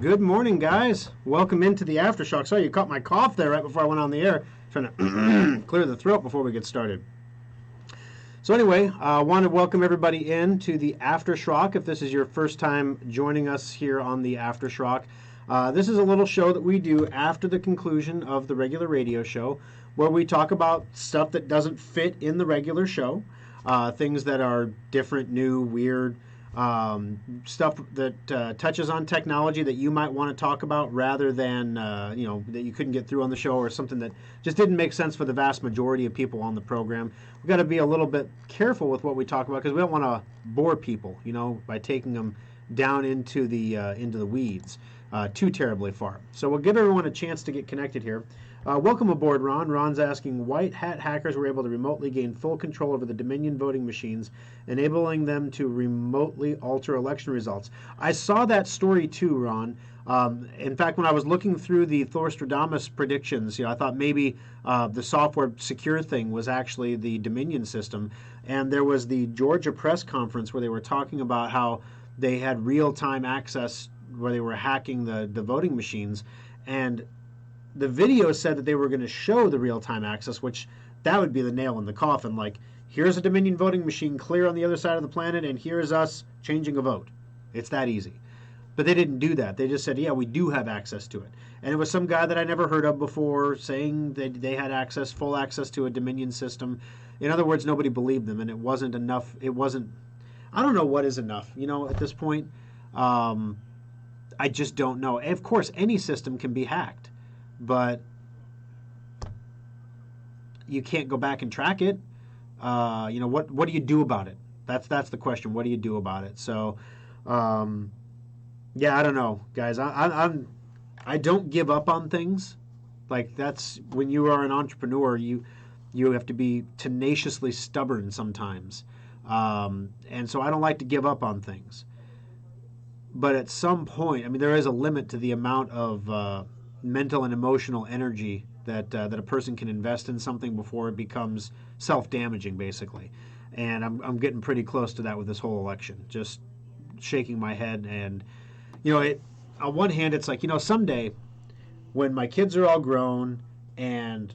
Good morning, guys. Welcome into the Aftershock. Sorry, you caught my cough there right before I went on the air. Trying to clear the throat before we get started. So anyway, I want to welcome everybody in to the Aftershock. If this is your first time joining us here on the Aftershock, this is a little show that we do after the conclusion of the regular radio show, where we talk about stuff that doesn't fit in the regular show, things that are different, new, weird, stuff that touches on technology that you might want to talk about rather than, that you couldn't get through on the show, or something that just didn't make sense for the vast majority of people on the program. We've got to be a little bit careful with what we talk about because we don't want to bore people, by taking them down into the weeds too terribly far. So we'll give everyone a chance to get connected here. Welcome aboard, Ron. Ron's asking, white hat hackers were able to remotely gain full control over the Dominion voting machines, enabling them to remotely alter election results. I saw that story too, Ron. In fact, when I was looking through the Thorstradamus predictions, I thought maybe the software secure thing was actually the Dominion system. And there was the Georgia press conference where they were talking about how they had real-time access where they were hacking the voting machines. And the video said that they were going to show the real-time access, which that would be the nail in the coffin. Like, here's a Dominion voting machine clear on the other side of the planet, and here's us changing a vote. It's that easy. But they didn't do that. They just said, yeah, we do have access to it. And it was some guy that I never heard of before saying that they had access, full access to a Dominion system. In other words, nobody believed them, and it wasn't enough. It wasn't, I don't know what is enough, at this point. I just don't know. Of course, any system can be hacked, but you can't go back and track it. What do you do about it? That's the question. What do you do about it? So, I don't know, guys. I don't give up on things. Like, that's when you are an entrepreneur, you have to be tenaciously stubborn sometimes, and so I don't like to give up on things. But at some point, there is a limit to the amount of mental and emotional energy that a person can invest in something before it becomes self-damaging, basically. And I'm getting pretty close to that with this whole election. Just shaking my head, and on one hand, it's like, someday when my kids are all grown and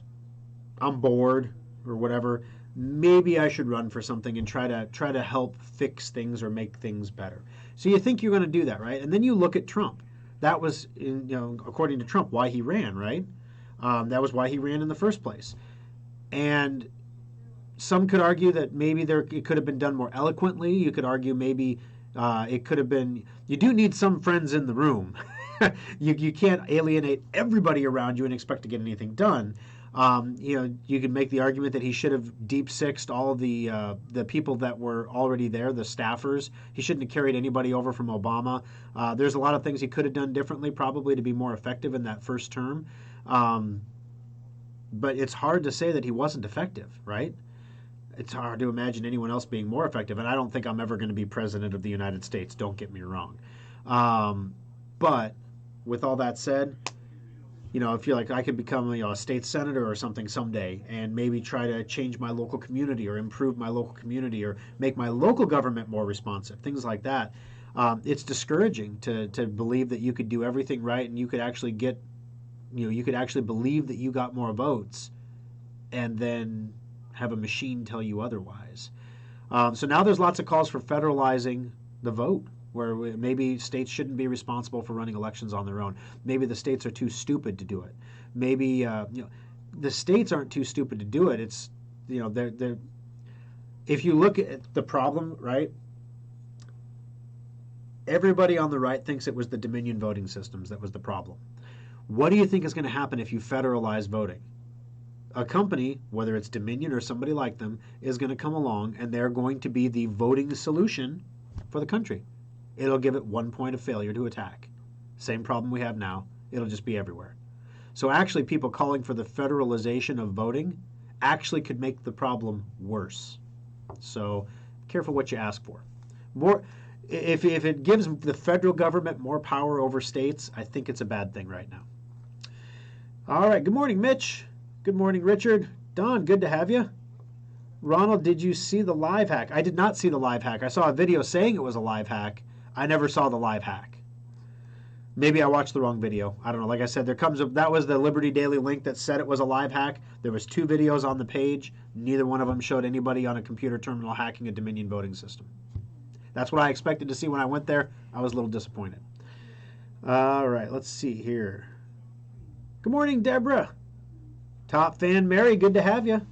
I'm bored or whatever, maybe I should run for something and try to help fix things or make things better. So you think you're going to do that, right? And then you look at Trump. That was, according to Trump, why he ran, right? That was why he ran in the first place. And some could argue that maybe it could have been done more eloquently. You could argue maybe it could have been. You do need some friends in the room. You can't alienate everybody around you and expect to get anything done. You could make the argument that he should have deep sixed all the people that were already there, the staffers. He shouldn't have carried anybody over from Obama. There's a lot of things he could have done differently, probably to be more effective in that first term. But it's hard to say that he wasn't effective, right? It's hard to imagine anyone else being more effective, and I don't think I'm ever going to be president of the United States. Don't get me wrong. But with all that said, I feel like I could become a state senator or something someday and maybe try to change my local community or improve my local community or make my local government more responsive, things like that. It's discouraging to believe that you could do everything right and you could actually get, you could actually believe that you got more votes and then have a machine tell you otherwise. So now there's lots of calls for federalizing the vote, where maybe states shouldn't be responsible for running elections on their own. Maybe the states are too stupid to do it. Maybe the states aren't too stupid to do it. It's they're if you look at the problem, right? Everybody on the right thinks it was the Dominion voting systems that was the problem. What do you think is going to happen if you federalize voting? A company, whether it's Dominion or somebody like them, is going to come along and they're going to be the voting solution for the country. It'll give it 1 point of failure to attack. Same problem we have now. It'll just be everywhere. So actually, people calling for the federalization of voting actually could make the problem worse. So careful what you ask for. If it gives the federal government more power over states, I think it's a bad thing right now. All right. Good morning, Mitch. Good morning, Richard. Don, good to have you. Ronald, did you see the live hack? I did not see the live hack. I saw a video saying it was a live hack. I never saw the live hack. Maybe I watched the wrong video. I don't know. Like I said, that was the Liberty Daily link that said it was a live hack. There was 2 videos on the page. Neither one of them showed anybody on a computer terminal hacking a Dominion voting system. That's what I expected to see when I went there. I was a little disappointed. All right, let's see here. Good morning, Deborah. Top fan Mary, good to have you.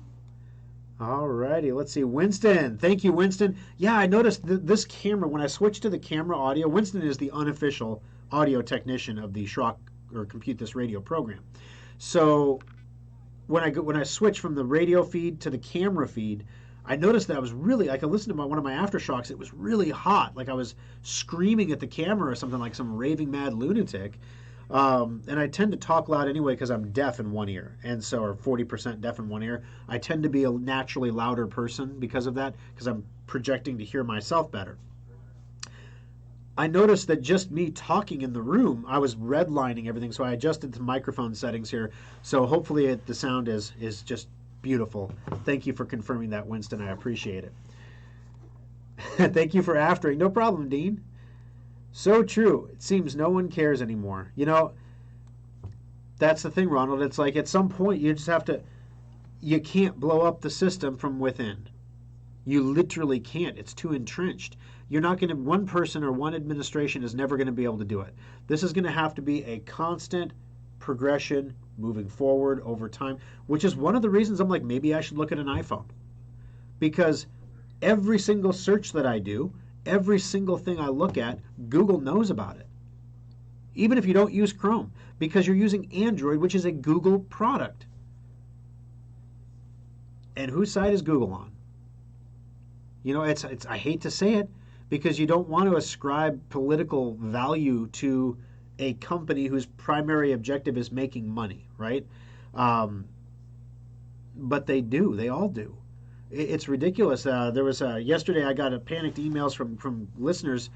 All righty, let's see. Winston, thank you, Winston. Yeah, I noticed this camera, when I switched to the camera audio, Winston is the unofficial audio technician of the Schrock or Compute This Radio program. So when I switched from the radio feed to the camera feed, I noticed that I could listen to one of my aftershocks. It was really hot, like I was screaming at the camera or something, like some raving mad lunatic. And I tend to talk loud anyway because I'm deaf in one ear, and so, or 40% deaf in one ear. I tend to be a naturally louder person because of that, because I'm projecting to hear myself better. I noticed that just me talking in the room, I was redlining everything, so I adjusted the microphone settings here. So hopefully the sound is just beautiful. Thank you for confirming that, Winston. I appreciate it. Thank you for aftering. No problem, Dean. So true. It seems no one cares anymore. You know, that's the thing, Ronald. It's like at some point you just have to, you can't blow up the system from within. You literally can't. It's too entrenched. You're not going to, one person or one administration is never going to be able to do it. This is going to have to be a constant progression moving forward over time, which is one of the reasons I'm like, maybe I should look at an iPhone. Because every single search that I do, every single thing I look at, Google knows about it. Even if you don't use Chrome, because you're using Android, which is a Google product. And whose side is Google on? You know, it's I hate to say it, because you don't want to ascribe political value to a company whose primary objective is making money, right? But they do. They all do. It's ridiculous. There was yesterday I got panicked emails from listeners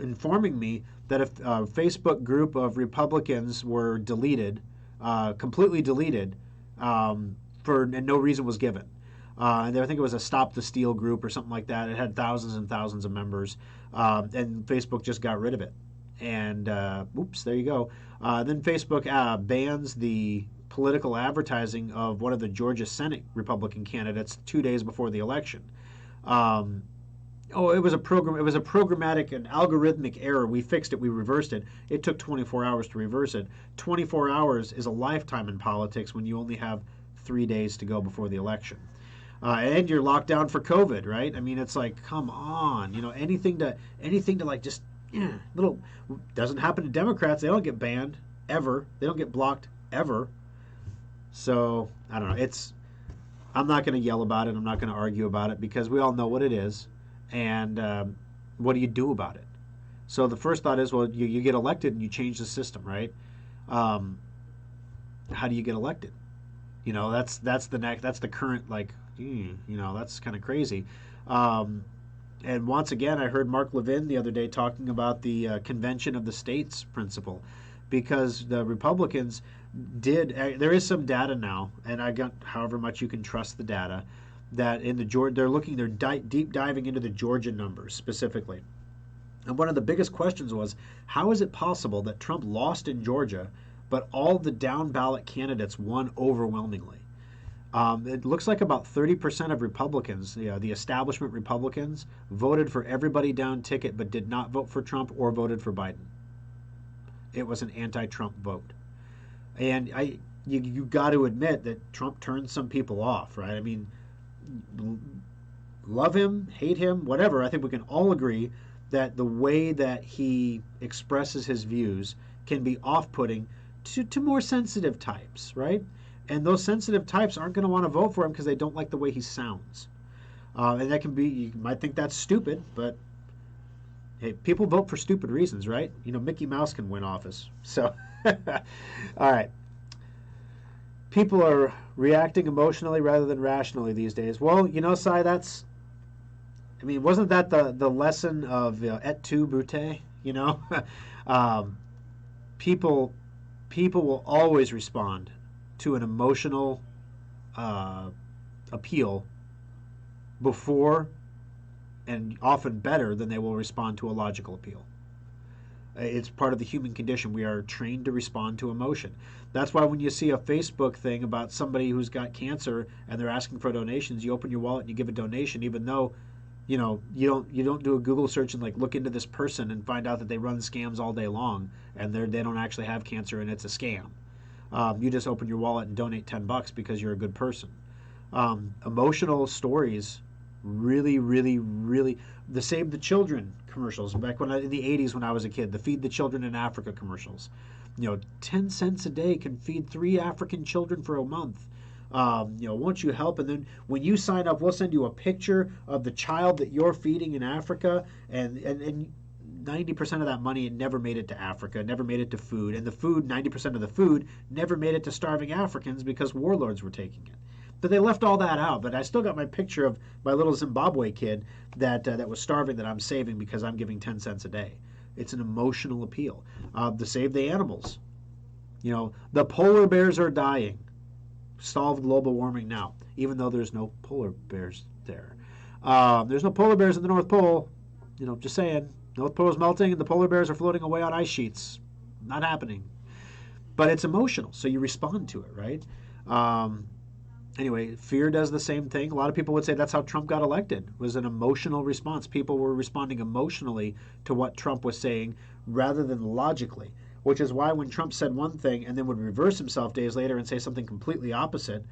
informing me that a Facebook group of Republicans were deleted, completely deleted, and no reason was given. And I think it was a Stop the Steal group or something like that. It had thousands and thousands of members, and Facebook just got rid of it. And oops, there you go. Then Facebook bans the political advertising of one of the Georgia Senate Republican candidates 2 days before the election. It was a programmatic and algorithmic error. We fixed it. We reversed it. It took 24 hours to reverse it. 24 hours is a lifetime in politics when you only have 3 days to go before the election. And you're locked down for COVID, right? I mean, it's like, come on, you know, anything to like just little. Doesn't happen to Democrats. They don't get banned ever. They don't get blocked ever. So I don't know. I'm not going to yell about it. I'm not going to argue about it because we all know what it is, and what do you do about it? So the first thought is, well, you get elected and you change the system, right? How do you get elected? You know, that's the current, like, you know, that's kind of crazy. And once again, I heard Mark Levin the other day talking about the convention of the states principle, because the Republicans did. There is some data now, and I got however much you can trust the data, that in they're deep diving into the Georgia numbers specifically. And one of the biggest questions was, how is it possible that Trump lost in Georgia, but all the down ballot candidates won overwhelmingly? It looks like about 30% of Republicans, the establishment Republicans, voted for everybody down ticket but did not vote for Trump or voted for Biden. It was an anti-Trump vote. And you got to admit that Trump turned some people off, right? I mean, love him, hate him, whatever. I think we can all agree that the way that he expresses his views can be off-putting to more sensitive types, right? And those sensitive types aren't going to want to vote for him because they don't like the way he sounds. And that can be, you might think that's stupid, but hey, people vote for stupid reasons, right? You know, Mickey Mouse can win office. So, all right. People are reacting emotionally rather than rationally these days. Well, you know, Sai, wasn't that the lesson of et tu, Brute? You know? People will always respond to an emotional appeal before and often better than they will respond to a logical appeal. It's part of the human condition. We are trained to respond to emotion. That's why when you see a Facebook thing about somebody who's got cancer and they're asking for donations, you open your wallet and you give a donation, even though, you know, you don't do a Google search and like look into this person and find out that they run scams all day long and they don't actually have cancer and it's a scam. You just open your wallet and donate $10 because you're a good person. Emotional stories really, the Save the Children commercials back in the 80s when I was a kid, the Feed the Children in Africa commercials. 10 cents a day can feed 3 African children for a month. Won't you help? And then when you sign up, we'll send you a picture of the child that you're feeding in Africa, and 90% of that money never made it to Africa, never made it to food, and the food, 90% of the food, never made it to starving Africans because warlords were taking it. But they left all that out. But I still got my picture of my little Zimbabwe kid that was starving that I'm saving because I'm giving 10 cents a day. It's an emotional appeal. The Save the Animals. The polar bears are dying. Solve global warming now, even though there's no polar bears there. There's no polar bears in the North Pole. Just saying. North Pole is melting and the polar bears are floating away on ice sheets. Not happening. But it's emotional, so you respond to it, right? Anyway, fear does the same thing. A lot of people would say that's how Trump got elected, was an emotional response. People were responding emotionally to what Trump was saying rather than logically, which is why when Trump said one thing and then would reverse himself days later and say something completely opposite,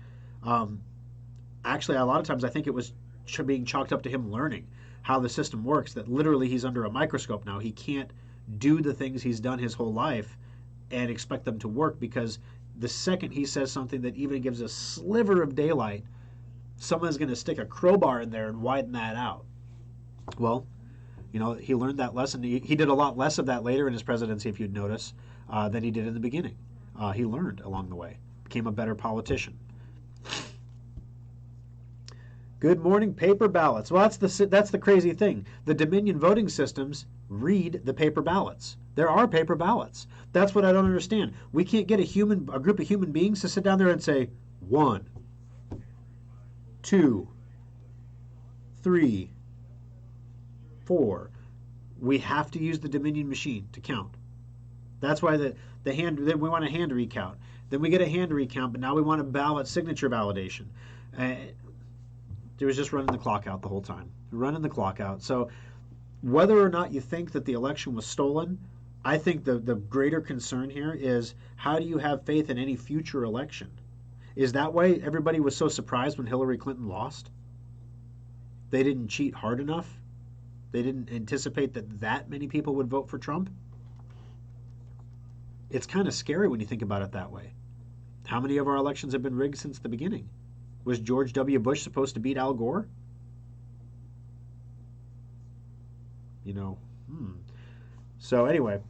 actually a lot of times I think it was being chalked up to him learning how the system works, that literally he's under a microscope now. He can't do the things he's done his whole life and expect them to work, because the second he says something that even gives a sliver of daylight, someone's going to stick a crowbar in there and widen that out. Well, he learned that lesson. He did a lot less of that later in his presidency, if you'd notice, than he did in the beginning. He learned along the way, became a better politician. Good morning, paper ballots. Well, that's the crazy thing. The Dominion voting systems read the paper ballots. There are paper ballots. That's what I don't understand. We can't get a group of human beings to sit down there and say 1, 2, 3, 4. We have to use the Dominion machine to count. That's why we want a hand recount. Then we get a hand recount, but now we want a ballot signature validation. It was just running the clock out the whole time. Running the clock out. So whether or not you think that the election was stolen, I think the greater concern here is, how do you have faith in any future election? Is that why everybody was so surprised when Hillary Clinton lost? They didn't cheat hard enough? They didn't anticipate that many people would vote for Trump? It's kind of scary when you think about it that way. How many of our elections have been rigged since the beginning? Was George W. Bush supposed to beat Al Gore? So anyway,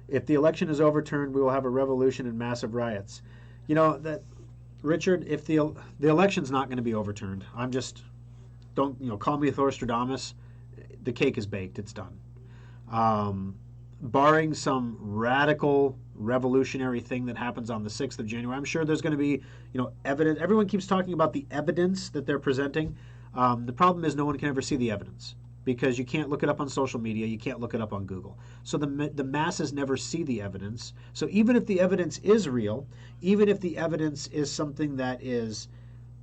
if the election is overturned, we will have a revolution and massive riots. Richard, if the election's not going to be overturned, don't call me Thorstradamus. The cake is baked. It's done. Barring some radical revolutionary thing that happens on the 6th of January, I'm sure there's going to be, evidence. Everyone keeps talking about the evidence that they're presenting. The problem is no one can ever see the evidence, because you can't look it up on social media, you can't look it up on Google. So the masses never see the evidence. So even if the evidence is real, even if the evidence is something that is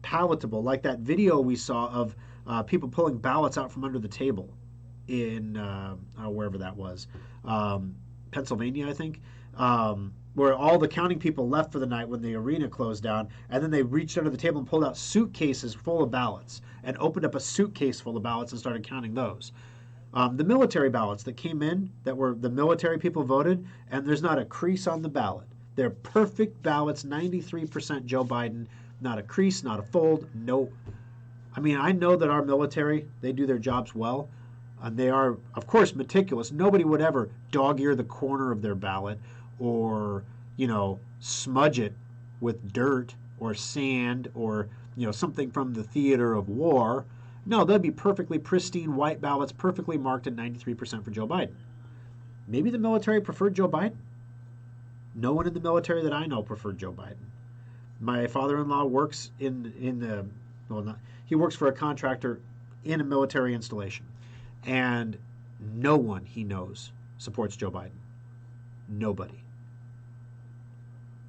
palatable, like that video we saw of people pulling ballots out from under the table in wherever that was, Pennsylvania, I think, where all the counting people left for the night when the arena closed down, and then they reached under the table and pulled out suitcases full of ballots and opened up a suitcase full of ballots and started counting those. The military ballots that came in, that were the military people voted, and there's not a crease on the ballot. They're perfect ballots, 93% Joe Biden, not a crease, not a fold, no. I mean, I know that our military, they do their jobs well. And they are, of course, meticulous. Nobody would ever dog-ear the corner of their ballot or, smudge it with dirt or sand or, something from the theater of war. No, they'll be perfectly pristine white ballots, perfectly marked at 93% for Joe Biden. Maybe the military preferred Joe Biden. No one in the military that I know preferred Joe Biden. My father-in-law works in the well, not, he works for a contractor in a military installation, and no one he knows supports Joe Biden. Nobody.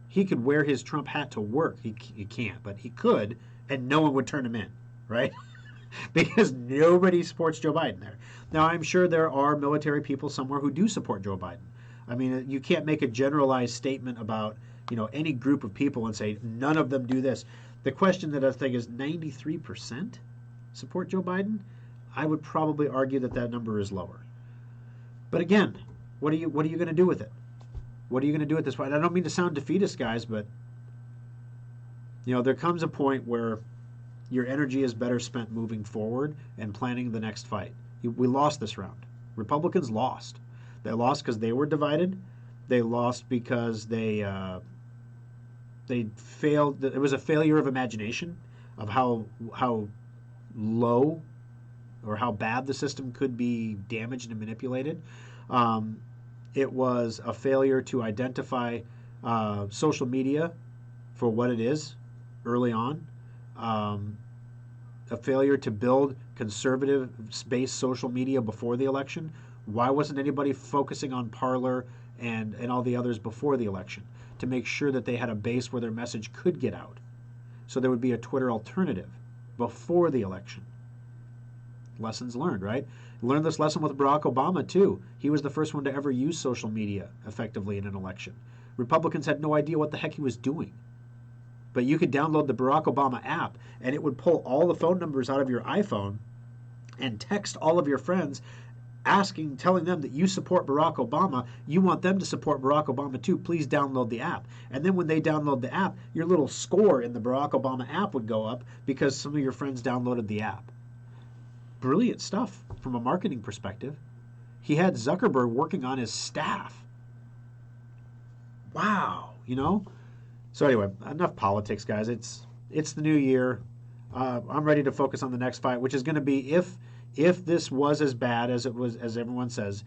He could wear his Trump hat to work. He can't, but he could, and no one would turn him in, right? Because nobody supports Joe Biden there. Now, I'm sure there are military people somewhere who do support Joe Biden. I mean, you can't make a generalized statement about, any group of people and say none of them do this. The question that I think is 93% support Joe Biden. I would probably argue that number is lower. But again, what are you going to do with it? What are you going to do at this point? I don't mean to sound defeatist, guys, but there comes a point where your energy is better spent moving forward and planning the next fight. We lost this round. Republicans lost. They lost because they were divided. They lost because they failed. It was a failure of imagination of how low or how bad the system could be damaged and manipulated. It was a failure to identify social media for what it is early on. A failure to build conservative-based social media before the election. Why wasn't anybody focusing on Parler and all the others before the election to make sure that they had a base where their message could get out? So there would be a Twitter alternative before the election. Lessons learned, right? Learned this lesson with Barack Obama, too. He was the first one to ever use social media effectively in an election. Republicans had no idea what the heck he was doing. But you could download the Barack Obama app, and it would pull all the phone numbers out of your iPhone and text all of your friends telling them that you support Barack Obama, you want them to support Barack Obama too, please download the app. And then when they download the app, your little score in the Barack Obama app would go up because some of your friends downloaded the app. Brilliant stuff from a marketing perspective. He had Zuckerberg working on his staff. Wow, So anyway, enough politics, guys. It's the new year. I'm ready to focus on the next fight, which is going to be if this was as bad as it was, as everyone says,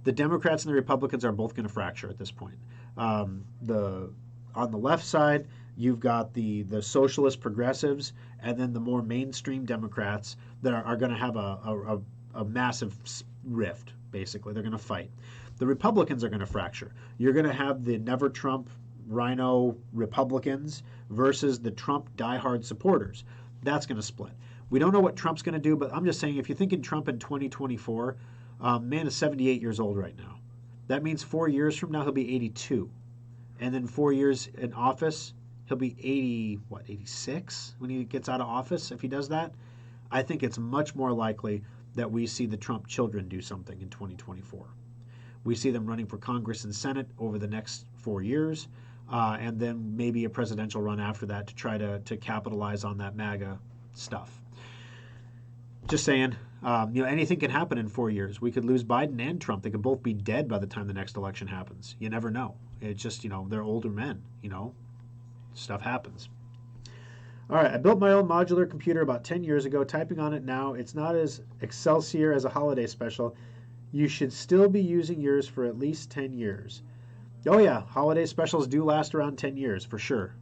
the Democrats and the Republicans are both going to fracture at this point. On the left side, you've got the socialist progressives, and then the more mainstream Democrats that are going to have a massive rift. Basically, they're going to fight. The Republicans are going to fracture. You're going to have the Never Trump Rhino Republicans versus the Trump diehard supporters. That's going to split. We don't know what Trump's going to do, but I'm just saying, if you're thinking Trump in 2024, man is 78 years old right now. That means 4 years from now, he'll be 82. And then 4 years in office, he'll be 86 when he gets out of office, if he does that. I think it's much more likely that we see the Trump children do something in 2024. We see them running for Congress and Senate over the next 4 years, and then maybe a presidential run after that to try to capitalize on that MAGA stuff. Just saying, anything can happen in 4 years. We could lose Biden and Trump. They could both be dead by the time the next election happens. You never know. It's just, they're older men, Stuff happens. All right, I built my own modular computer about 10 years ago. Typing on it now, it's not as Excelsior as a holiday special. You should still be using yours for at least 10 years. Oh yeah, holiday specials do last around 10 years, for sure.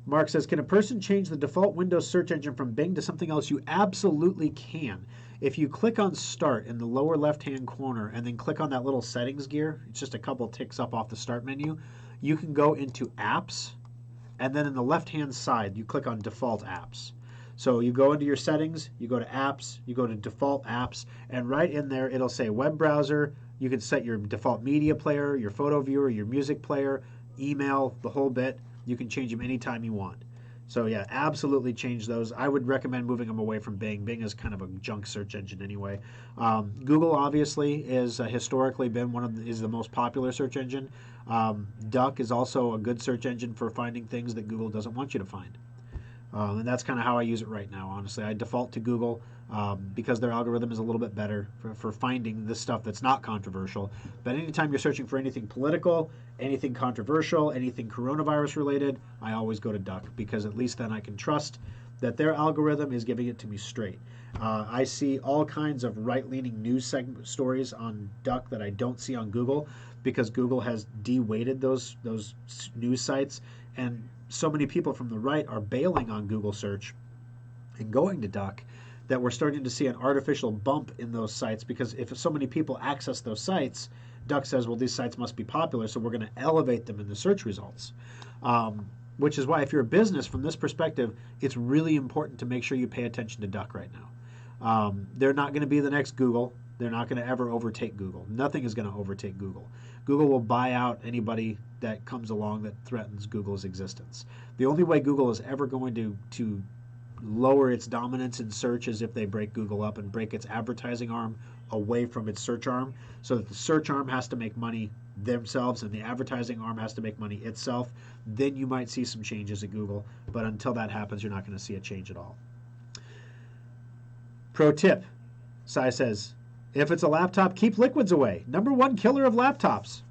Mark says, can a person change the default Windows search engine from Bing to something else? You absolutely can. If you click on Start in the lower left-hand corner and then click on that little settings gear, it's just a couple ticks up off the Start menu, you can go into Apps, and then in the left-hand side, you click on Default Apps. So you go into your settings, you go to Apps, you go to Default Apps, and right in there it'll say Web Browser. You can set your default media player, your photo viewer, your music player, email, the whole bit. You can change them anytime you want. So yeah, absolutely change those. I would recommend moving them away from Bing. Bing is kind of a junk search engine anyway. Google obviously is historically been is the most popular search engine. Duck is also a good search engine for finding things that Google doesn't want you to find. And that's kind of how I use it right now, honestly. I default to Google because their algorithm is a little bit better for finding this stuff that's not controversial. But anytime you're searching for anything political, anything controversial, anything coronavirus related, I always go to Duck, because at least then I can trust that their algorithm is giving it to me straight. I see all kinds of right-leaning news stories on Duck that I don't see on Google, because Google has de-weighted those news sites, and so many people from the right are bailing on Google search and going to Duck that we're starting to see an artificial bump in those sites, because if so many people access those sites, Duck says, well, these sites must be popular, so we're going to elevate them in the search results. Which is why, if you're a business, from this perspective, it's really important to make sure you pay attention to Duck right now. They're not going to be the next Google. They're not going to ever overtake Google. Nothing is going to overtake Google. Google will buy out anybody that comes along that threatens Google's existence. The only way Google is ever going to lower its dominance in search is if they break Google up and break its advertising arm away from its search arm, so that the search arm has to make money themselves and the advertising arm has to make money itself. Then you might see some changes at Google, but until that happens, you're not going to see a change at all. Pro tip, Sass says, if it's a laptop, keep liquids away. #1 killer of laptops.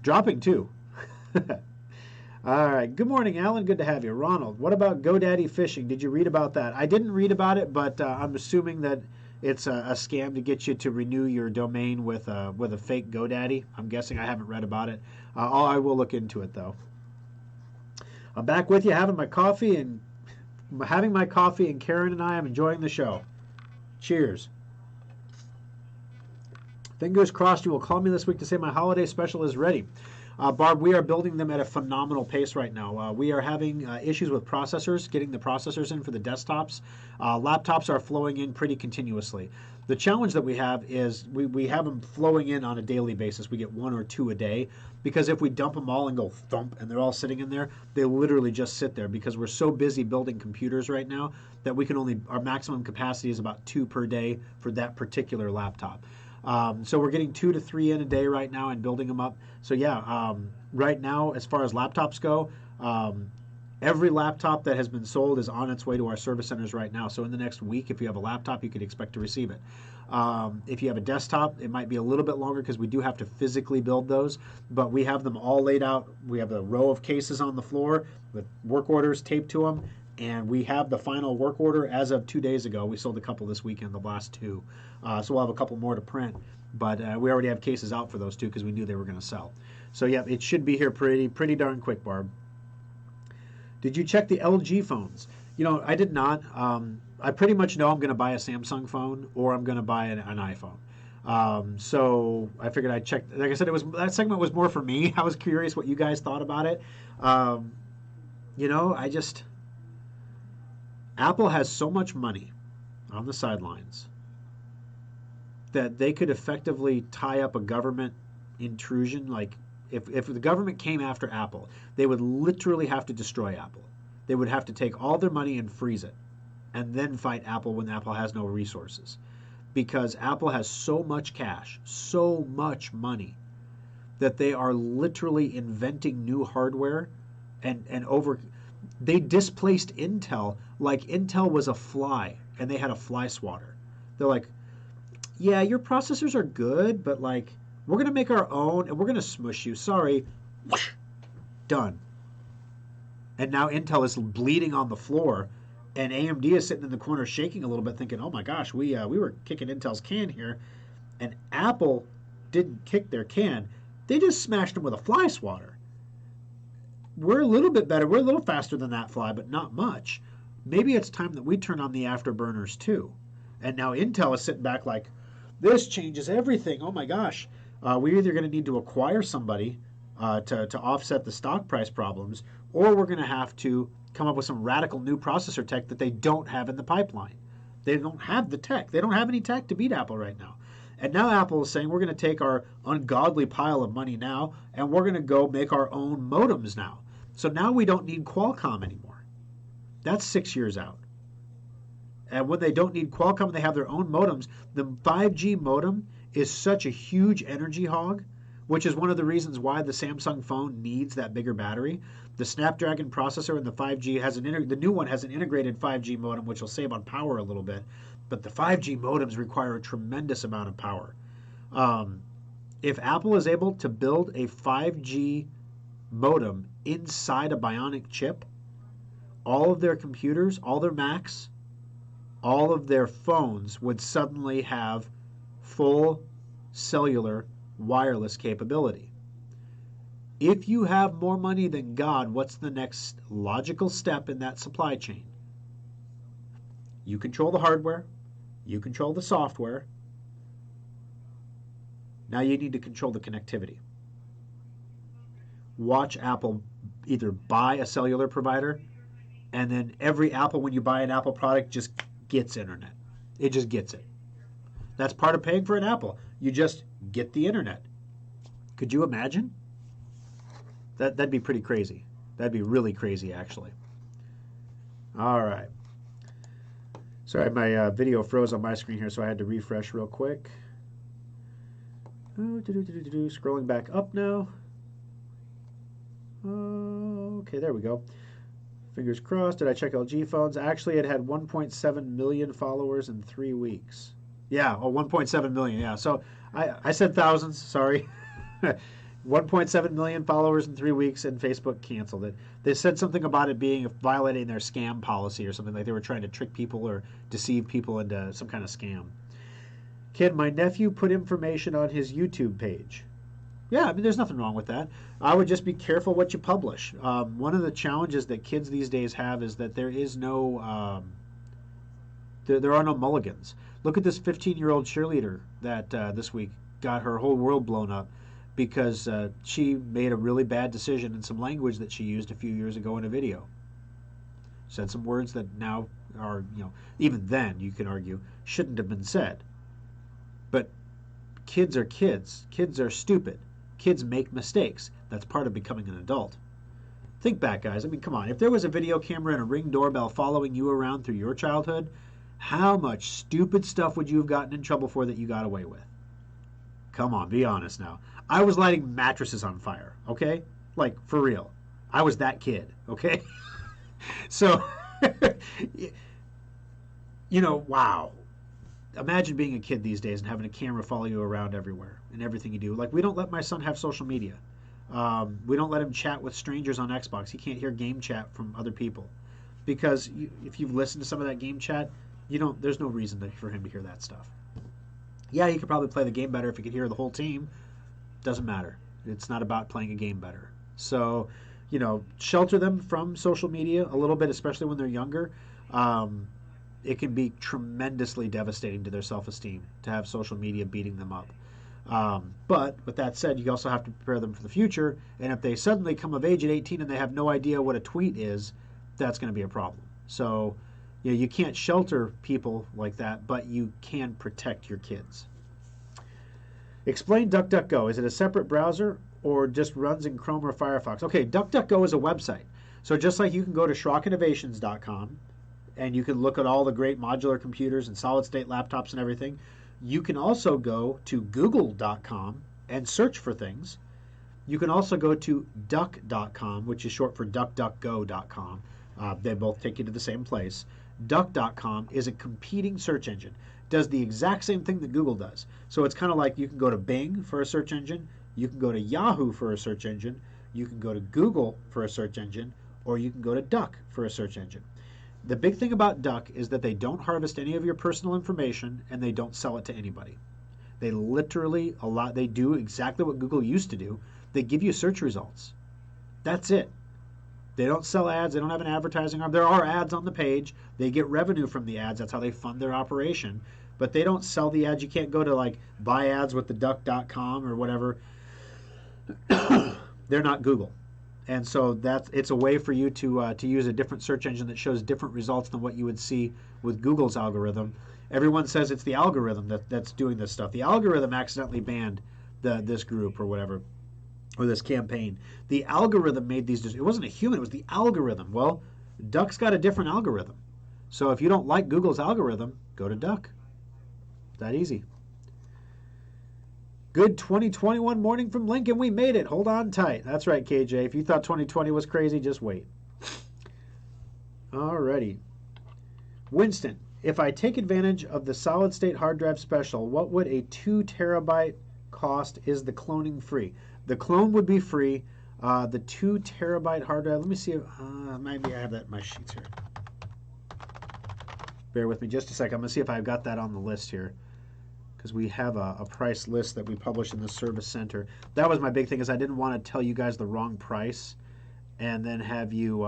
Dropping too. All right. Good morning, Alan. Good to have you. Ronald, what about GoDaddy phishing? Did you read about that? I didn't read about it, but I'm assuming that it's a scam to get you to renew your domain with a fake GoDaddy. I'm guessing. I haven't read about it. I will look into it, though. I'm back with you, having my coffee, and Karen and I am enjoying the show. Cheers. Fingers crossed you will call me this week to say my holiday special is ready. Barb, we are building them at a phenomenal pace right now. We are having issues with processors, getting the processors in for the desktops. Laptops are flowing in pretty continuously. The challenge that we have is we have them flowing in on a daily basis. We get 1 or 2 a day, because if we dump them all and go thump and they're all sitting in there, they literally just sit there, because we're so busy building computers right now that our maximum capacity is about 2 per day for that particular laptop. So we're getting 2 to 3 in a day right now and building them up. So yeah, right now, as far as laptops go, every laptop that has been sold is on its way to our service centers right now. So in the next week, if you have a laptop, you could expect to receive it. If you have a desktop, it might be a little bit longer, because we do have to physically build those, but we have them all laid out. We have a row of cases on the floor with work orders taped to them. And we have the final work order as of 2 days ago. We sold a couple this weekend, the last 2. So we'll have a couple more to print. But we already have cases out for those 2, because we knew they were going to sell. So yeah, it should be here pretty darn quick, Barb. Did you check the LG phones? You know, I did not. I pretty much know I'm going to buy a Samsung phone or I'm going to buy an iPhone. So I figured I'd check. Like I said, that segment was more for me. I was curious what you guys thought about it. You know, Apple has so much money on the sidelines that they could effectively tie up a government intrusion. Like, if the government came after Apple, they would literally have to destroy Apple. They would have to take all their money and freeze it, and then fight Apple when Apple has no resources. Because Apple has so much cash, so much money, that they are literally inventing new hardware they displaced Intel. Like, Intel was a fly and they had a fly swatter. They're like, yeah, your processors are good, but like, we're going to make our own and we're going to smush you. Sorry. Done. And now Intel is bleeding on the floor, and AMD is sitting in the corner shaking a little bit thinking, oh my gosh, we were kicking Intel's can here. And Apple didn't kick their can. They just smashed them with a fly swatter. We're a little bit better. We're a little faster than that fly, but not much. Maybe it's time that we turn on the afterburners too. And now Intel is sitting back like, this changes everything. Oh my gosh. We're either going to need to acquire somebody to offset the stock price problems, or we're going to have to come up with some radical new processor tech that they don't have in the pipeline. They don't have the tech. They don't have any tech to beat Apple right now. And now Apple is saying, we're going to take our ungodly pile of money now, and we're going to go make our own modems now. So now we don't need Qualcomm anymore. That's 6 years out. And when they don't need Qualcomm, they have their own modems. The 5G modem is such a huge energy hog, which is one of the reasons why the Samsung phone needs that bigger battery. The Snapdragon processor and the 5G the new one has an integrated 5G modem, which will save on power a little bit. But the 5G modems require a tremendous amount of power. If Apple is able to build a 5G modem inside a Bionic chip, all of their computers, all their Macs, all of their phones would suddenly have full cellular wireless capability. If you have more money than God, what's the next logical step in that supply chain? You control the hardware. You control the software. Now you need to control the connectivity. Watch Apple either buy a cellular provider, and then every Apple, when you buy an Apple product, just gets internet. It just gets it. That's part of paying for an Apple. You just get the internet. Could you imagine? That'd be pretty crazy. That'd be really crazy, actually. All right. Sorry, my video froze on my screen here, so I had to refresh real quick. Scrolling back up now. Okay, there we go. Fingers crossed. Did I check LG phones? Actually, it had 1.7 million followers in 3 weeks. Yeah, 1.7 million, yeah. So I said thousands, sorry. 1.7 million followers in 3 weeks, and Facebook canceled it. They said something about it being violating their scam policy or something, like they were trying to trick people or deceive people into some kind of scam. Can my nephew put information on his YouTube page? Yeah, I mean, there's nothing wrong with that. I would just be careful what you publish. One of the challenges that kids these days have is that there is no, there are no mulligans. Look at this 15-year-old cheerleader that this week got her whole world blown up because she made a really bad decision in some language that she used a few years ago in a video. Said some words that now are, even then, you can argue, shouldn't have been said. But kids are kids. Kids are stupid. Kids make mistakes. That's part of becoming an adult. Think back, guys. I mean, come on. If there was a video camera and a Ring doorbell following you around through your childhood, how much stupid stuff would you have gotten in trouble for that you got away with? Come on, be honest now. I was lighting mattresses on fire, okay? Like, for real. I was that kid, okay? So, wow. Imagine being a kid these days and having a camera follow you around everywhere and everything you do. Like, we don't let my son have social media. We don't let him chat with strangers on Xbox. He can't hear game chat from other people. Because if you've listened to some of that game chat, there's no reason for him to hear that stuff. Yeah, he could probably play the game better if he could hear the whole team. Doesn't matter. It's not about playing a game better. So, shelter them from social media a little bit, especially when they're younger. It can be tremendously devastating to their self-esteem to have social media beating them up. But with that said, you also have to prepare them for the future. And if they suddenly come of age at 18 and they have no idea what a tweet is, that's going to be a problem. So, you can't shelter people like that, but you can protect your kids. Explain DuckDuckGo. Is it a separate browser or just runs in Chrome or Firefox? Okay, DuckDuckGo is a website. So just like you can go to SchrockInnovations.com and you can look at all the great modular computers and solid-state laptops and everything, you can also go to Google.com and search for things. You can also go to Duck.com, which is short for DuckDuckGo.com. They both take you to the same place. Duck.com is a competing search engine. Does the exact same thing that Google does. So it's kind of like you can go to Bing for a search engine, you can go to Yahoo for a search engine, you can go to Google for a search engine, or you can go to Duck for a search engine. The big thing about Duck is that they don't harvest any of your personal information and they don't sell it to anybody. They literally, they do exactly what Google used to do. They give you search results. That's it. They don't sell ads. They don't have an advertising arm. There are ads on the page. They get revenue from the ads. That's how they fund their operation. But they don't sell the ads. You can't go to buy ads with the duck.com or whatever. They're not Google. And so it's a way for you to use a different search engine that shows different results than what you would see with Google's algorithm. Everyone says it's the algorithm that's doing this stuff. The algorithm accidentally banned this group or whatever, or this campaign. The algorithm made these decisions. It wasn't a human, it was the algorithm. Well, Duck's got a different algorithm. So if you don't like Google's algorithm, go to Duck. That easy. Good 2021 morning from Lincoln. We made it. Hold on tight. That's right, KJ. If you thought 2020 was crazy, just wait. Alrighty. Winston, if I take advantage of the solid state hard drive special, what would a 2 terabyte cost? Is the cloning free? The clone would be free. The 2 terabyte hard drive, let me see if maybe I have that in my sheets here. Bear with me just a second. I'm going to see if I've got that on the list here, because we have a price list that we publish in the service center. That was my big thing, is I didn't want to tell you guys the wrong price and then have you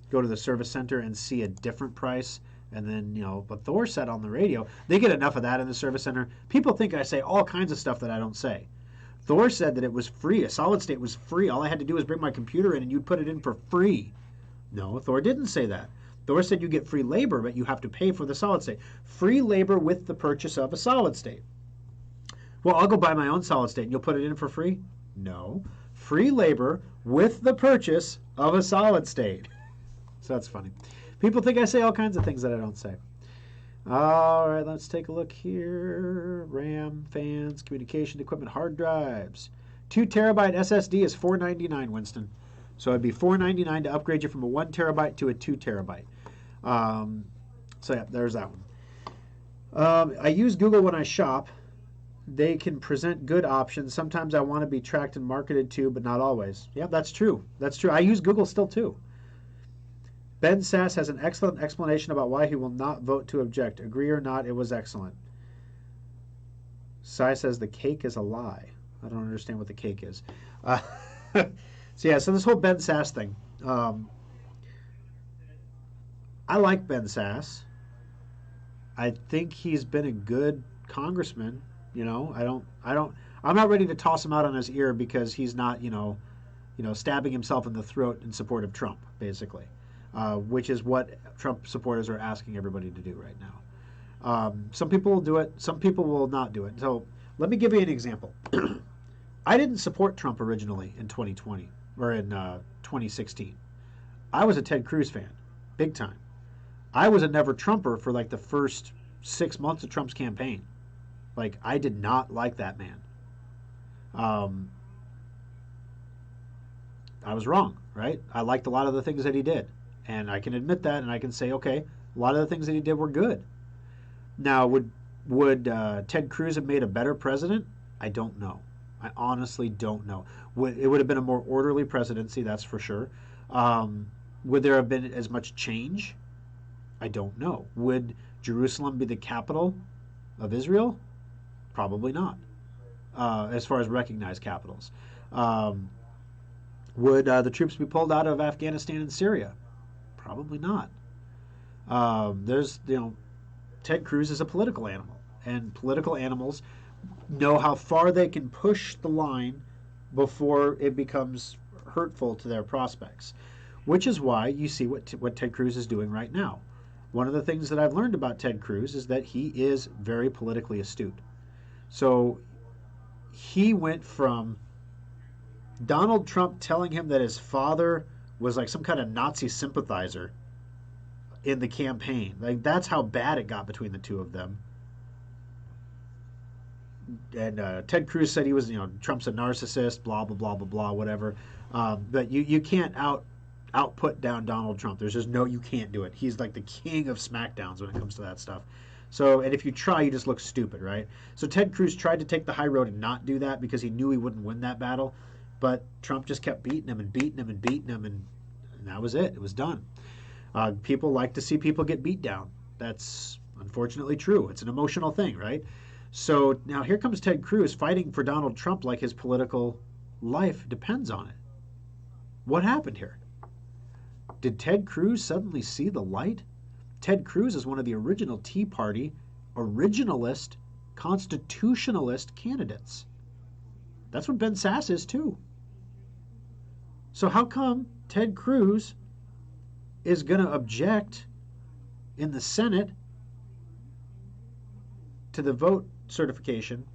go to the service center and see a different price And then, but Thor said on the radio, they get enough of that in the service center. People think I say all kinds of stuff that I don't say. Thor said that it was free. A solid state was free. All I had to do was bring my computer in and you'd put it in for free. No, Thor didn't say that. Thor said you get free labor, but you have to pay for the solid state. Free labor with the purchase of a solid state. Well, I'll go buy my own solid state and you'll put it in for free? No. Free labor with the purchase of a solid state. So that's funny. People think I say all kinds of things that I don't say. All right, let's take a look here. RAM, fans, communication equipment, hard drives. 2 terabyte SSD is $4.99, Winston. So it'd be $4.99 to upgrade you from a 1 terabyte to a 2 terabyte. So yeah, there's that one. I use Google when I shop. They can present good options. Sometimes I want to be tracked and marketed to, but not always. Yeah, that's true. That's true. I use Google still too. Ben Sass has an excellent explanation about why he will not vote to object. Agree or not, it was excellent. Sai says the cake is a lie. I don't understand what the cake is. So this whole Ben Sass thing. I like Ben Sass. I think he's been a good congressman. I'm not ready to toss him out on his ear because he's not, stabbing himself in the throat in support of Trump, basically. Which is what Trump supporters are asking everybody to do right now. Some people will do it. Some people will not do it. So let me give you an example. I didn't support Trump originally in 2020 or in 2016. I was a Ted Cruz fan, big time. I was a never Trumper for like the first 6 months of Trump's campaign. Like, I did not like that man. I was wrong, right? I liked a lot of the things that he did. And I can admit that, and I can say, okay, a lot of the things that he did were good. Now, would Ted Cruz have made a better president? I don't know. I honestly don't know. It would have been a more orderly presidency, that's for sure. Would there have been as much change? I don't know. Would Jerusalem be the capital of Israel? Probably not, as far as recognized capitals. Would the troops be pulled out of Afghanistan and Syria? Probably not. Ted Cruz is a political animal, and political animals know how far they can push the line before it becomes hurtful to their prospects, which is why you see what Ted Cruz is doing right now. One of the things that I've learned about Ted Cruz is that he is very politically astute. So he went from Donald Trump telling him that his father was like some kind of Nazi sympathizer in the campaign. Like, that's how bad it got between the two of them. And Ted Cruz said he was, Trump's a narcissist, blah, blah, blah, blah, blah, whatever. But you can't output down Donald Trump. There's just you can't do it. He's like the king of smackdowns when it comes to that stuff. So, and if you try, you just look stupid, right? So Ted Cruz tried to take the high road and not do that because he knew he wouldn't win that battle. But Trump just kept beating him and beating him and beating him, and that was it. It was done. People like to see people get beat down. That's unfortunately true. It's an emotional thing, right? So now here comes Ted Cruz fighting for Donald Trump like his political life depends on it. What happened here? Did Ted Cruz suddenly see the light? Ted Cruz is one of the original Tea Party, originalist, constitutionalist candidates. That's what Ben Sass is too. So how come Ted Cruz is going to object in the Senate to the vote certification,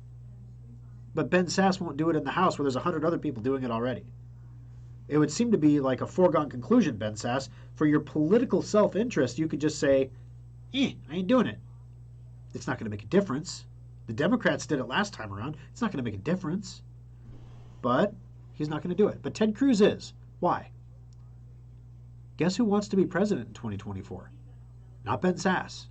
but Ben Sass won't do it in the House where there's 100 other people doing it already? It would seem to be like a foregone conclusion, Ben Sass. For your political self-interest, you could just say, I ain't doing it. It's not going to make a difference. The Democrats did it last time around. It's not going to make a difference. But he's not going to do it. But Ted Cruz is. Why? Guess who wants to be president in 2024? Not Ben Sass.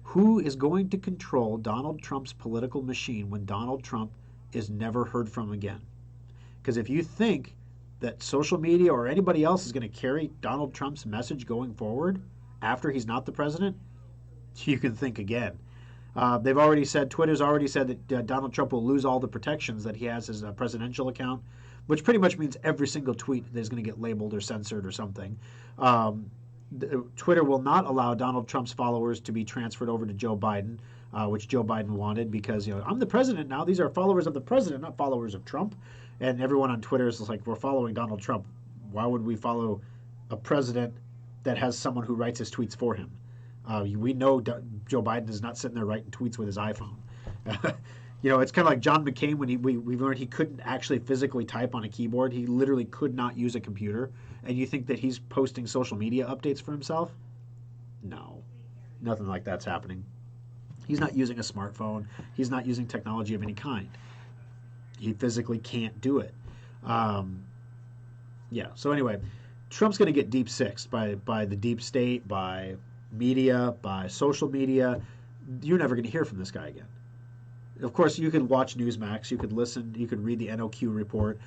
Who is going to control Donald Trump's political machine when Donald Trump is never heard from again? Because if you think that social media or anybody else is going to carry Donald Trump's message going forward after he's not the president, you can think again. They've already said, Twitter's already said that Donald Trump will lose all the protections that he has as a presidential account, which pretty much means every single tweet is going to get labeled or censored or something. Twitter will not allow Donald Trump's followers to be transferred over to Joe Biden, which Joe Biden wanted because, I'm the president now. These are followers of the president, not followers of Trump. And everyone on Twitter is like, we're following Donald Trump. Why would we follow a president that has someone who writes his tweets for him? We know Joe Biden is not sitting there writing tweets with his iPhone. It's kind of like John McCain when we learned he couldn't actually physically type on a keyboard. He literally could not use a computer. And you think that he's posting social media updates for himself? No, nothing like that's happening. He's not using a smartphone. He's not using technology of any kind. He physically can't do it. So anyway, Trump's going to get deep sixed by the deep state, by media, by social media. You're never going to hear from this guy again. Of course, you can watch Newsmax, you could listen, you could read the NOQ report,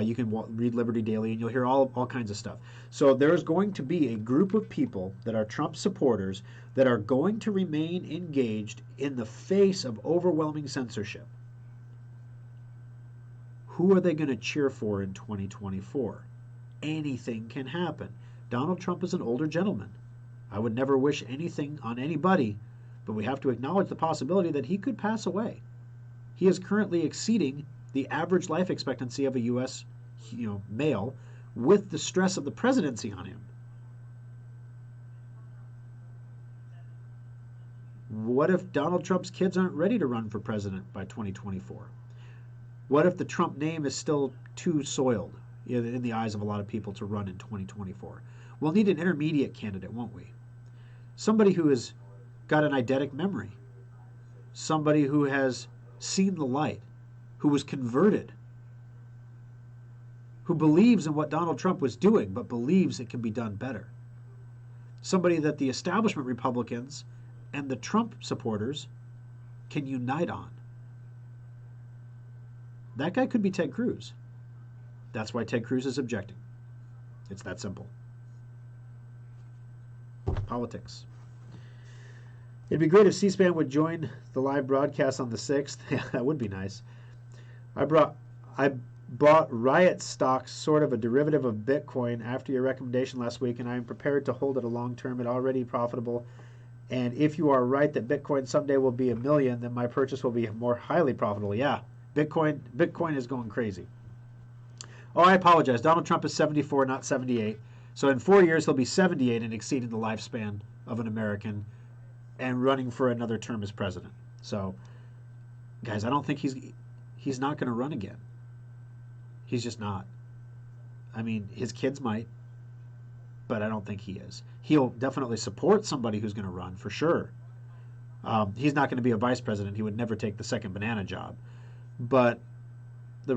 you can read Liberty Daily, and you'll hear all kinds of stuff. So there's going to be a group of people that are Trump supporters that are going to remain engaged in the face of overwhelming censorship. Who are they going to cheer for in 2024? Anything can happen. Donald Trump is an older gentleman. I would never wish anything on anybody, but we have to acknowledge the possibility that he could pass away. He is currently exceeding the average life expectancy of a U.S. male with the stress of the presidency on him. What if Donald Trump's kids aren't ready to run for president by 2024? What if the Trump name is still too soiled in the eyes of a lot of people to run in 2024? We'll need an intermediate candidate, won't we? Somebody who has got an eidetic memory. Somebody who has seen the light, who was converted, who believes in what Donald Trump was doing, but believes it can be done better. Somebody that the establishment Republicans and the Trump supporters can unite on. That guy could be Ted Cruz. That's why Ted Cruz is objecting. It's that simple. Politics. It'd be great if C-SPAN would join the live broadcast on the 6th. Yeah, that would be nice. I bought Riot stocks, sort of a derivative of Bitcoin, after your recommendation last week, and I am prepared to hold it a long term. It's already profitable. And if you are right that Bitcoin someday will be $1 million, then my purchase will be more highly profitable. Yeah, Bitcoin is going crazy. Oh, I apologize. Donald Trump is 74, not 78. So in 4 years, he'll be 78 and exceeding the lifespan of an American and running for another term as president. So, guys, I don't think he's not going to run again. He's just not. I mean, his kids might, but I don't think he is. He'll definitely support somebody who's going to run, for sure. He's not going to be a vice president. He would never take the second banana job. But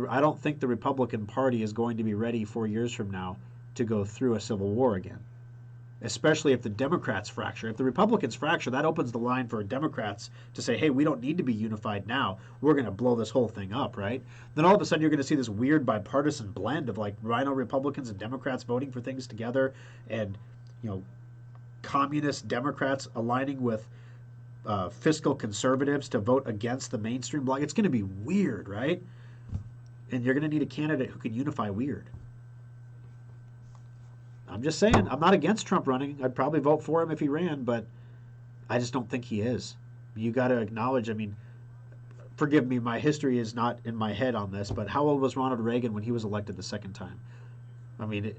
I don't think the Republican Party is going to be ready 4 years from now to go through a civil war again, especially if the Democrats fracture. If the Republicans fracture, that opens the line for Democrats to say, hey, we don't need to be unified now. We're going to blow this whole thing up, right? Then all of a sudden you're going to see this weird bipartisan blend of like rhino Republicans and Democrats voting for things together, and communist Democrats aligning with fiscal conservatives to vote against the mainstream bloc. It's going to be weird, right? And you're going to need a candidate who can unify weird. I'm just saying, I'm not against Trump running. I'd probably vote for him if he ran, but I just don't think he is. You got to acknowledge, I mean, forgive me, my history is not in my head on this, but how old was Ronald Reagan when he was elected the second time? I mean,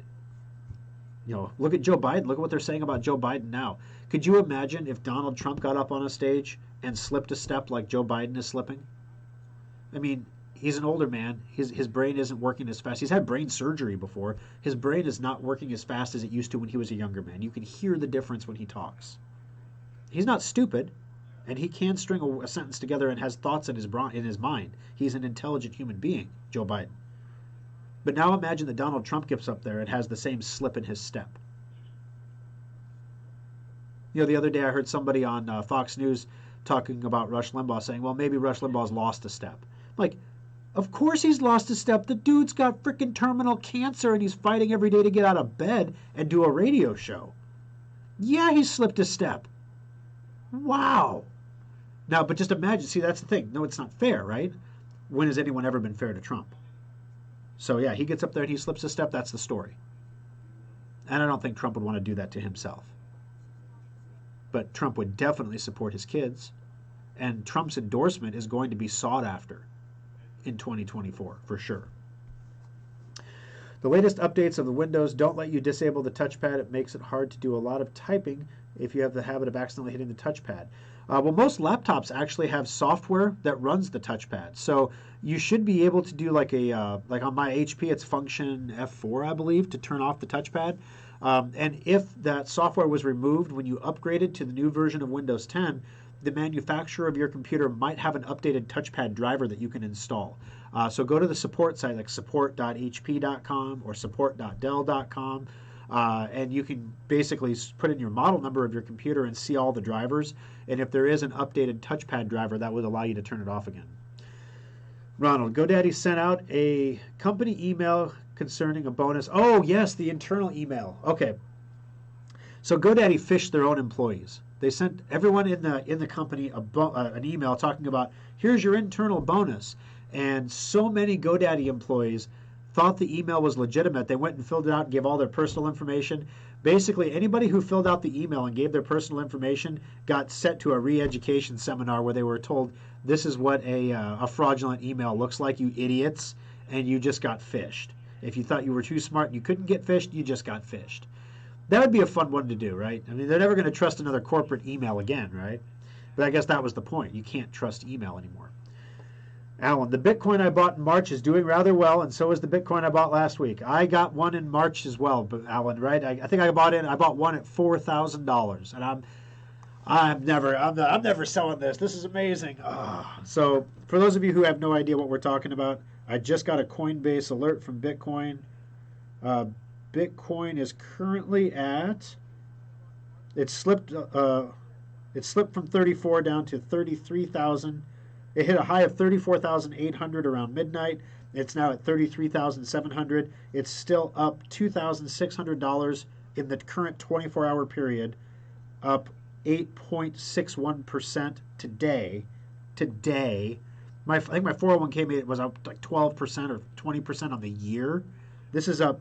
look at Joe Biden. Look at what they're saying about Joe Biden now. Could you imagine if Donald Trump got up on a stage and slipped a step like Joe Biden is slipping? I mean, he's an older man. His brain isn't working as fast. He's had brain surgery before. His brain is not working as fast as it used to when he was a younger man. You can hear the difference when he talks. He's not stupid, and he can string a sentence together and has thoughts in his mind. He's an intelligent human being, Joe Biden. But now imagine that Donald Trump gets up there and has the same slip in his step. The other day I heard somebody on Fox News talking about Rush Limbaugh saying, well, maybe Rush Limbaugh's lost a step. Like, of course he's lost a step. The dude's got freaking terminal cancer and he's fighting every day to get out of bed and do a radio show. Yeah, he slipped a step. Wow. Now, but just imagine, see, that's the thing. No, it's not fair, right? When has anyone ever been fair to Trump? So yeah, he gets up there and he slips a step. That's the story. And I don't think Trump would want to do that to himself. but Trump would definitely support his kids. And Trump's endorsement is going to be sought after in 2024 for sure. The latest updates of the Windows don't let you disable the touchpad. It makes it hard to do a lot of typing if you have the habit of accidentally hitting the touchpad. Well, most laptops actually have software that runs the touchpad, so you should be able to do like on my HP, it's function F4, I believe, to turn off the touchpad. And if that software was removed when you upgraded to the new version of Windows 10, the manufacturer of your computer might have an updated touchpad driver that you can install. So go to the support site like support.hp.com or support.dell.com, and you can basically put in your model number of your computer and see all the drivers. And if there is an updated touchpad driver, that would allow you to turn it off again. Ronald, GoDaddy sent out a company email concerning a bonus. Oh, yes, the internal email. Okay. So GoDaddy phished their own employees. They sent everyone in the company an email talking about, here's your internal bonus. And so many GoDaddy employees thought the email was legitimate. They went and filled it out and gave all their personal information. Basically, anybody who filled out the email and gave their personal information got sent to a re-education seminar where they were told, this is what a fraudulent email looks like, you idiots, and you just got phished. If you thought you were too smart and you couldn't get phished, you just got phished. That would be a fun one to do, right? I mean, they're never going to trust another corporate email again, right? But I guess that was the point. You can't trust email anymore. Alan, the Bitcoin I bought in March is doing rather well, and so is the Bitcoin I bought last week. I got one in March as well, but Alan, right? I think I bought one at $4,000, and I'm never selling this. This is amazing. So for those of you who have no idea what we're talking about, I just got a Coinbase alert from Bitcoin. Bitcoin is currently at, it slipped from 34 down to 33,000. It hit a high of 34,800 around midnight. It's now at 33,700. It's still up $2,600 in the current 24-hour period, up 8.61% today. I think my 401k was up like 12% or 20% on the year. This is up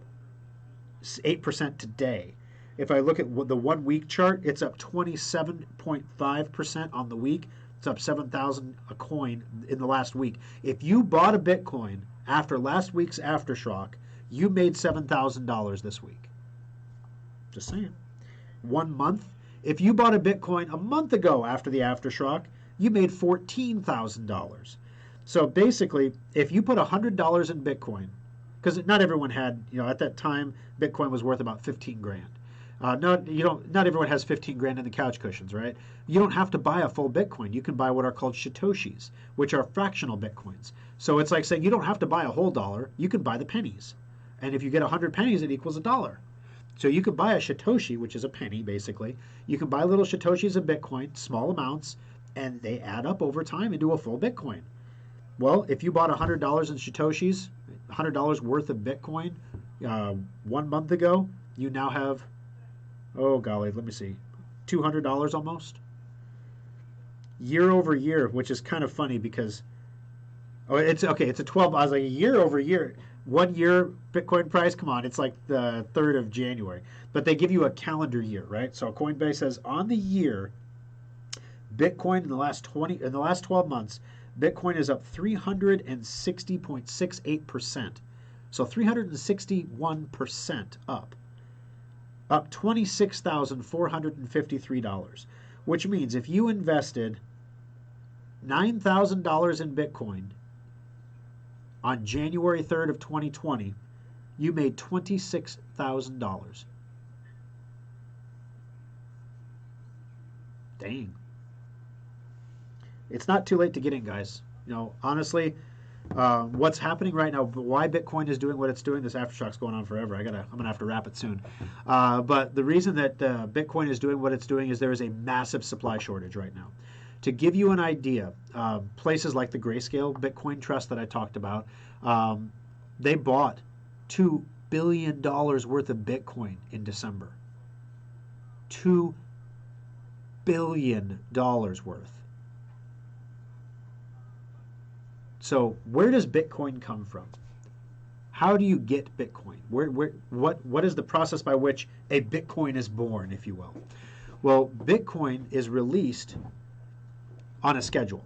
8% today. If I look at the 1 week chart, it's up 27.5% on the week. It's up 7,000 a coin in the last week. If you bought a Bitcoin after last week's Aftershock, you made $7,000 this week. Just saying. 1 month. If you bought a Bitcoin a month ago after the Aftershock, you made $14,000. So basically, if you put $100 in Bitcoin, because not everyone had, at that time, Bitcoin was worth about 15 grand. Not everyone has 15 grand in the couch cushions, right? You don't have to buy a full Bitcoin. You can buy what are called Satoshis, which are fractional Bitcoins. So it's like saying you don't have to buy a whole dollar. You can buy the pennies. And if you get 100 pennies, it equals $1. So you could buy a Satoshi, which is a penny, basically. You can buy little Satoshis of Bitcoin, small amounts, and they add up over time into a full Bitcoin. Well, if you bought $100 in Satoshis, $100 worth of Bitcoin 1 month ago, you now have, oh golly, let me see, $200 almost. Year over year, which is kind of funny because, it's a 12, I was like, year over year. 1 year Bitcoin price, come on, it's like the 3rd of January. But they give you a calendar year, right? So Coinbase says on the year, Bitcoin in the last 12 months, Bitcoin is up 360.68%. So 361% up $26,453, which means if you invested $9,000 in Bitcoin on January 3rd of 2020, you made $26,000. Dang. It's not too late to get in, guys. Honestly, what's happening right now, why Bitcoin is doing what it's doing, this Aftershock's going on forever. I'm gonna have to wrap it soon. But the reason that Bitcoin is doing what it's doing is there is a massive supply shortage right now. To give you an idea, places like the Grayscale Bitcoin Trust that I talked about, they bought $2 billion worth of Bitcoin in December. $2 billion worth. So where does Bitcoin come from? How do you get Bitcoin? What is the process by which a Bitcoin is born, if you will? Well, Bitcoin is released on a schedule.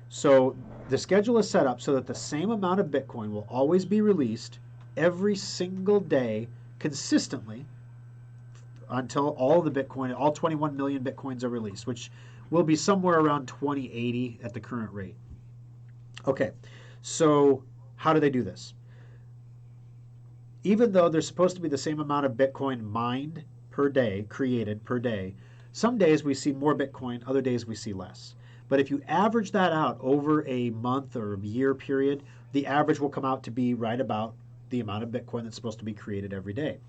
So the schedule is set up so that the same amount of Bitcoin will always be released every single day consistently until all the Bitcoin, all 21 million Bitcoins are released, which will be somewhere around 2080 at the current rate. Okay, so how do they do this? Even though there's supposed to be the same amount of Bitcoin mined per day, created per day, some days we see more Bitcoin, other days we see less. But if you average that out over a month or a year period, the average will come out to be right about the amount of Bitcoin that's supposed to be created every day.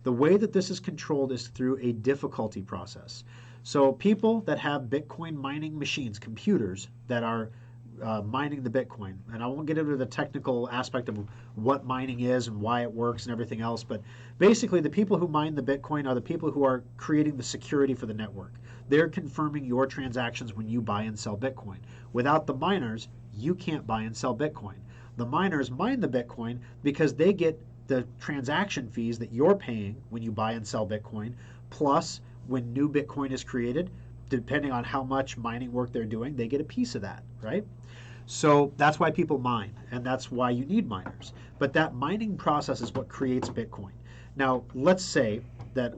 The way that this is controlled is through a difficulty process. So people that have Bitcoin mining machines, computers that are mining the Bitcoin, and I won't get into the technical aspect of what mining is and why it works and everything else, but basically the people who mine the Bitcoin are the people who are creating the security for the network. They're confirming your transactions when you buy and sell Bitcoin. Without the miners, you can't buy and sell Bitcoin. The miners mine the Bitcoin because they get the transaction fees that you're paying when you buy and sell Bitcoin, plus when new Bitcoin is created, depending on how much mining work they're doing, they get a piece of that, right? So that's why people mine, and that's why you need miners. But that mining process is what creates Bitcoin. Now, let's say that,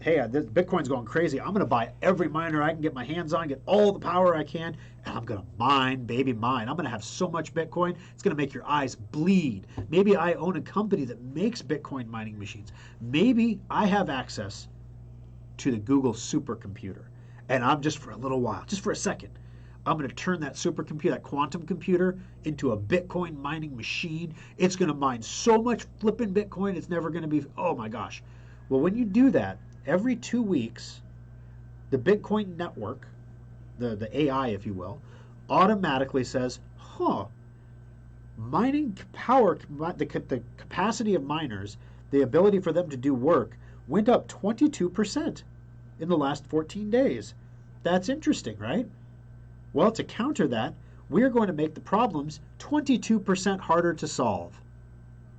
hey, this Bitcoin's going crazy. I'm going to buy every miner I can get my hands on, get all the power I can, and I'm going to mine, baby, mine. I'm going to have so much Bitcoin, it's going to make your eyes bleed. Maybe I own a company that makes Bitcoin mining machines. Maybe I have access to the Google supercomputer, and I'm just for a little while, just for a second, I'm going to turn that supercomputer, that quantum computer, into a Bitcoin mining machine. It's going to mine so much flipping Bitcoin, it's never going to be, oh my gosh. Well, when you do that, every 2 weeks, the Bitcoin network, the AI, if you will, automatically says, mining power, the capacity of miners, the ability for them to do work, went up 22% in the last 14 days. That's interesting, right? Well, to counter that, we're going to make the problems 22% harder to solve.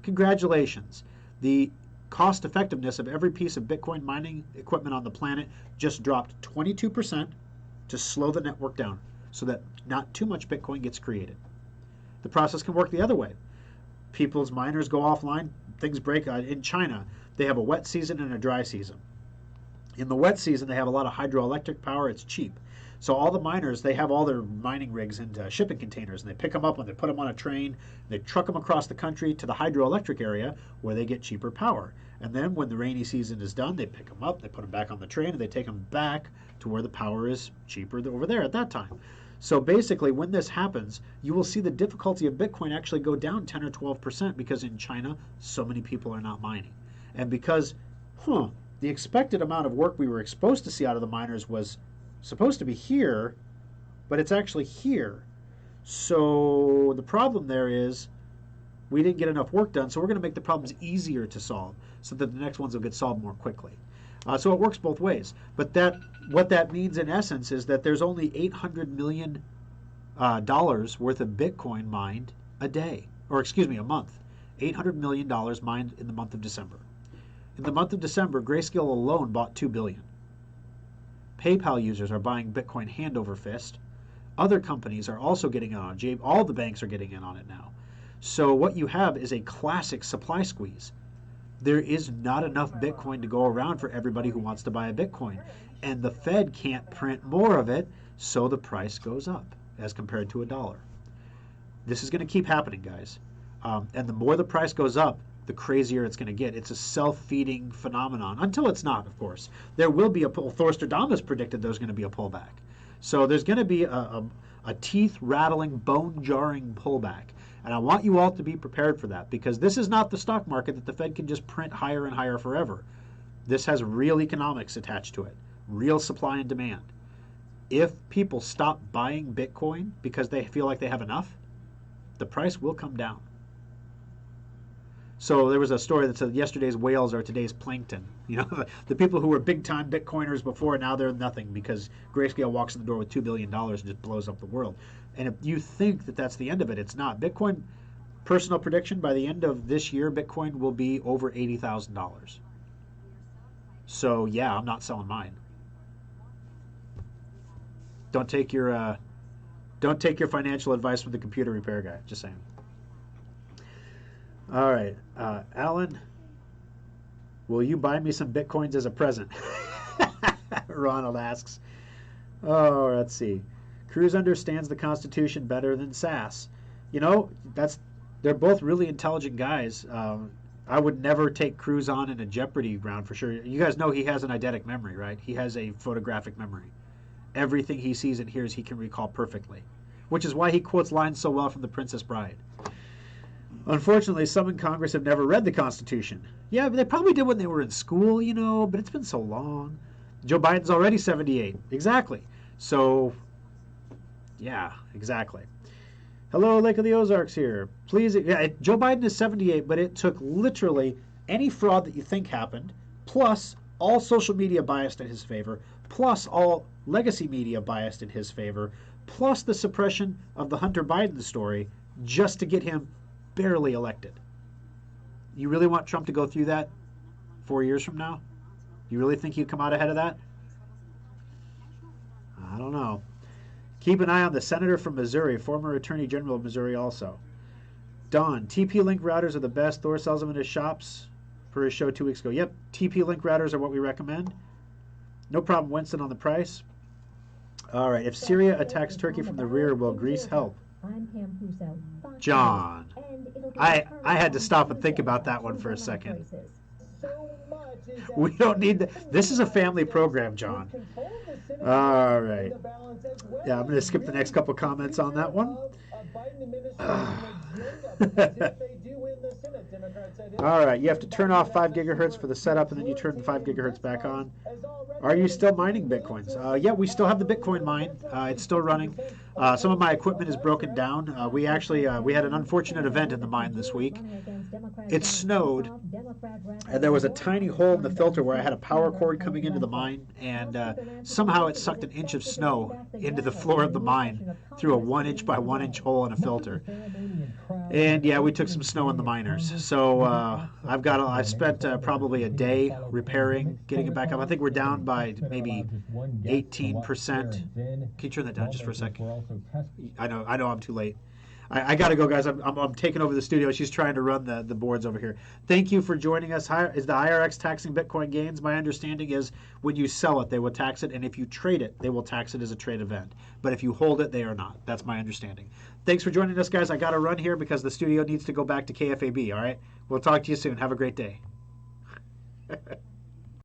Congratulations. The cost effectiveness of every piece of Bitcoin mining equipment on the planet just dropped 22% to slow the network down so that not too much Bitcoin gets created. The process can work the other way. People's miners go offline, things break. In China, they have a wet season and a dry season. In the wet season, they have a lot of hydroelectric power. It's cheap. So all the miners, they have all their mining rigs in shipping containers, and they pick them up and they put them on a train, they truck them across the country to the hydroelectric area where they get cheaper power. And then when the rainy season is done, they pick them up, they put them back on the train, and they take them back to where the power is cheaper over there at that time. So basically, when this happens, you will see the difficulty of Bitcoin actually go down 10 or 12% because in China, so many people are not mining. And because, the expected amount of work we were supposed to see out of the miners was supposed to be here, but it's actually here. So the problem there is we didn't get enough work done, so we're going to make the problems easier to solve so that the next ones will get solved more quickly. So it works both ways. But what that means in essence is that there's only $800 million worth of Bitcoin mined a day, or excuse me, a month. $800 million mined in the month of December. In the month of December, Grayscale alone bought $2 billion. PayPal users are buying Bitcoin hand over fist. Other companies are also getting in on it. All the banks are getting in on it now. So what you have is a classic supply squeeze. There is not enough Bitcoin to go around for everybody who wants to buy a Bitcoin. And the Fed can't print more of it, so the price goes up as compared to $1. This is going to keep happening, guys. And the more the price goes up, the crazier it's going to get. It's a self-feeding phenomenon, until it's not, of course. There will be a pull. Thorstradamus predicted there's going to be a pullback. So there's going to be a teeth-rattling, bone-jarring pullback. And I want you all to be prepared for that, because this is not the stock market that the Fed can just print higher and higher forever. This has real economics attached to it, real supply and demand. If people stop buying Bitcoin because they feel like they have enough, the price will come down. So there was a story that said yesterday's whales are today's plankton. You know, the people who were big-time Bitcoiners before, now they're nothing because Grayscale walks in the door with $2 billion and just blows up the world. And if you think that that's the end of it, it's not. Bitcoin, personal prediction, by the end of this year, Bitcoin will be over $80,000. So yeah, I'm not selling mine. Don't take your financial advice from the computer repair guy. Just saying. All right, Alan, will you buy me some bitcoins as a present? Ronald asks. Oh, let's see. Cruz understands the Constitution better than Sass. You know, they're both really intelligent guys. I would never take Cruz on in a Jeopardy round for sure. You guys know he has an eidetic memory, right? He has a photographic memory. Everything he sees and hears he can recall perfectly, which is why he quotes lines so well from The Princess Bride. Unfortunately, some in Congress have never read the Constitution. Yeah, but they probably did when they were in school, you know, but it's been so long. Joe Biden's already 78. Exactly. So, yeah, exactly. Hello, Lake of the Ozarks here. Please, yeah, Joe Biden is 78, but it took literally any fraud that you think happened, plus all social media biased in his favor, plus all legacy media biased in his favor, plus the suppression of the Hunter Biden story, just to get him barely elected. You really want Trump to go through that 4 years from now? You really think he'd come out ahead of that? I don't know. Keep an eye on the senator from Missouri, former attorney general of Missouri also. Don, TP-Link routers are the best. Thor sells them in his shops for his show 2 weeks ago. Yep, TP-Link routers are what we recommend. No problem, Winston, on the price. All right, if Syria attacks Turkey from the rear, will Greece help? John, I had to stop and think about that one for a second. We don't need that. This is a family program, John. All right. Yeah, I'm going to skip the next couple comments on that one. All right, you have to turn off 5 gigahertz for the setup, and then you turn the 5 gigahertz back on. Are you still mining Bitcoins? Yeah, we still have the Bitcoin mine. It's still running. Some of my equipment is broken down. We had an unfortunate event in the mine this week. It snowed, and there was a tiny hole in the filter where I had a power cord coming into the mine, and somehow it sucked an inch of snow into the floor of the mine through a 1 inch by 1 inch hole in a filter. And yeah, we took some snow in the miners. So I spent probably a day repairing, getting it back up. I think we're down by maybe 18%. Can you turn that down just for a second? I know I'm too late. I got to go, guys. I'm taking over the studio. She's trying to run the boards over here. Thank you for joining us. Is the IRX taxing Bitcoin gains? My understanding is when you sell it, they will tax it, and if you trade it, they will tax it as a trade event. But if you hold it, they are not. That's my understanding. Thanks for joining us, guys. I got to run here because the studio needs to go back to KFAB, all right? We'll talk to you soon. Have a great day.